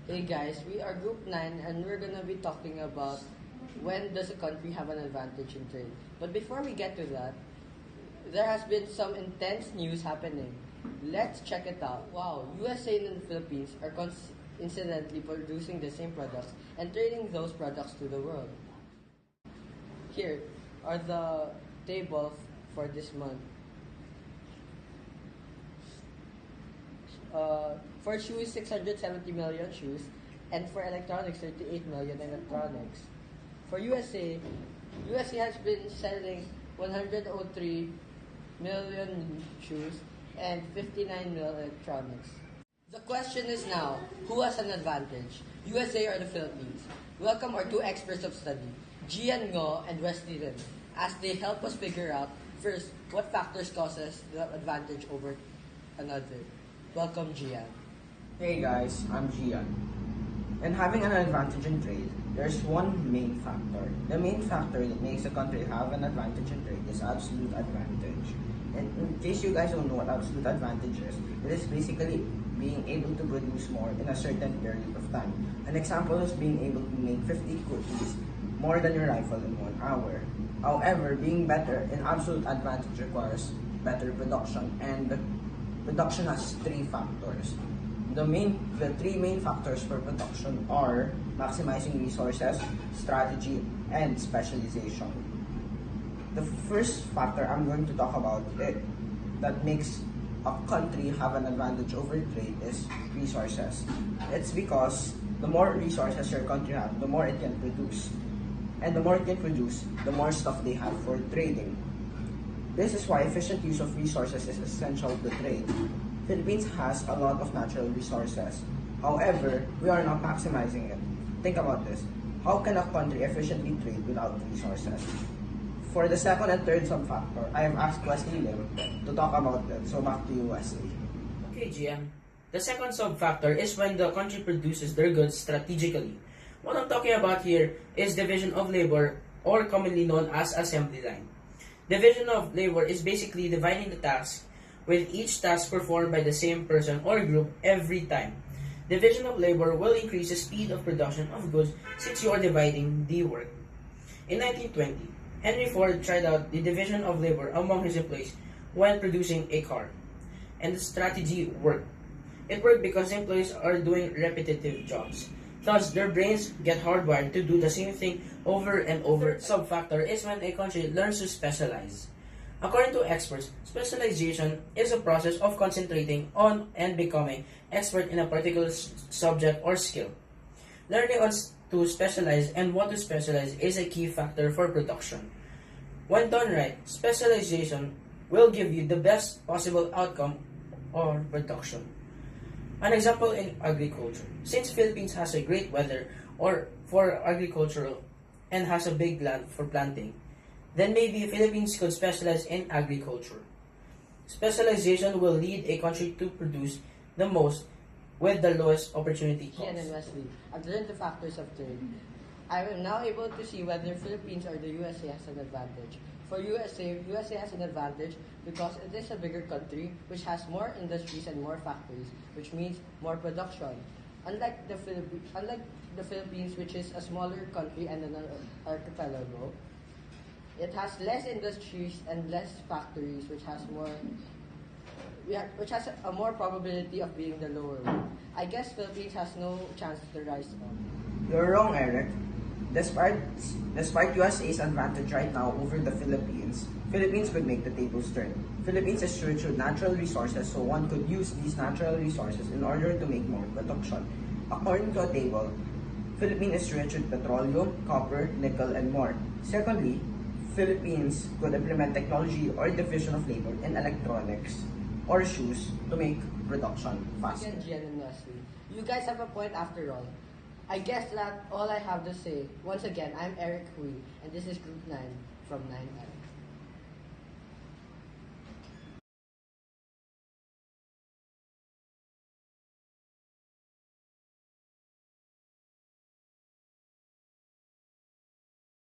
Hey guys, we are Group 9 and we're gonna be talking about when does a country have an advantage in trade. But before we get to that, there has been some intense news happening. Let's check it out. Wow, USA and the Philippines are incidentally producing the same products and trading those products to the world. Here are the table for this month. For shoes, 670 million shoes, and for electronics, 38 million electronics. For USA has been selling 103 million shoes and 59 million electronics. The question is now, who has an advantage, USA or the Philippines? Welcome our two experts of study, Gian and Wesley, as they help us figure out, first, what factors causes the advantage over another. Welcome, Gian. Hey guys, I'm Gian. And having an advantage in trade, there's one main factor. The main factor that makes a country have an advantage in trade is absolute advantage. And in case you guys don't know what absolute advantage is, it is basically being able to produce more in a certain period of time. An example is being able to make 50 cookies more than your rifle in 1 hour. However, being better in absolute advantage requires better production, and production has 3 factors. The 3 main factors for production are maximizing resources, strategy, and specialization. The first factor I'm going to talk about that makes a country have an advantage over trade is resources. It's because the more resources your country has, the more it can produce. And the more it can produce, the more stuff they have for trading. This is why efficient use of resources is essential to trade. Philippines has a lot of natural resources. However, we are not maximizing it. Think about this. How can a country efficiently trade without resources? For the second and third sub-factor, I have asked Wesley to talk about that. So back to you, Wesley. Okay, GM. The second sub-factor is when the country produces their goods strategically. What I'm talking about here is division of labor, or commonly known as assembly line. Division of labor is basically dividing the task, with each task performed by the same person or group every time. Division of labor will increase the speed of production of goods since you are dividing the work. In 1920, Henry Ford tried out the division of labor among his employees when producing a car, and the strategy worked. It worked because employees are doing repetitive jobs. Thus, their brains get hardwired to do the same thing over and over. Sub-factor is when a country learns to specialize. According to experts, specialization is a process of concentrating on and becoming expert in a particular subject or skill. Learning to specialize and what to specialize is a key factor for production. When done right, specialization will give you the best possible outcome or production. An example in agriculture. Since Philippines has a great weather for agricultural and has a big land for planting, then maybe Philippines could specialize in agriculture. Specialization will lead a country to produce the most with the lowest opportunity cost. Gian and Wesley, I've learned the factors of trade. I am now able to see whether Philippines or the USA has an advantage. For USA has an advantage because it is a bigger country which has more industries and more factories, which means more production. Unlike the Philippines, which is a smaller country and an archipelago, it has less industries and less factories, which has a more probability of being the lower one. I guess Philippines has no chance to rise up. You're wrong, Eric. Despite USA's advantage right now over the Philippines could make the tables turn. Philippines is rich with natural resources, so one could use these natural resources in order to make more production. According to a table, Philippines is rich with petroleum, copper, nickel, and more. Secondly, Philippines could implement technology or division of labor in electronics or shoes to make production faster. Gian and Wesley, you guys have a point after all. I guess that's all I have to say. Once again, I'm Erick Hui, and this is Group 9 from 9M.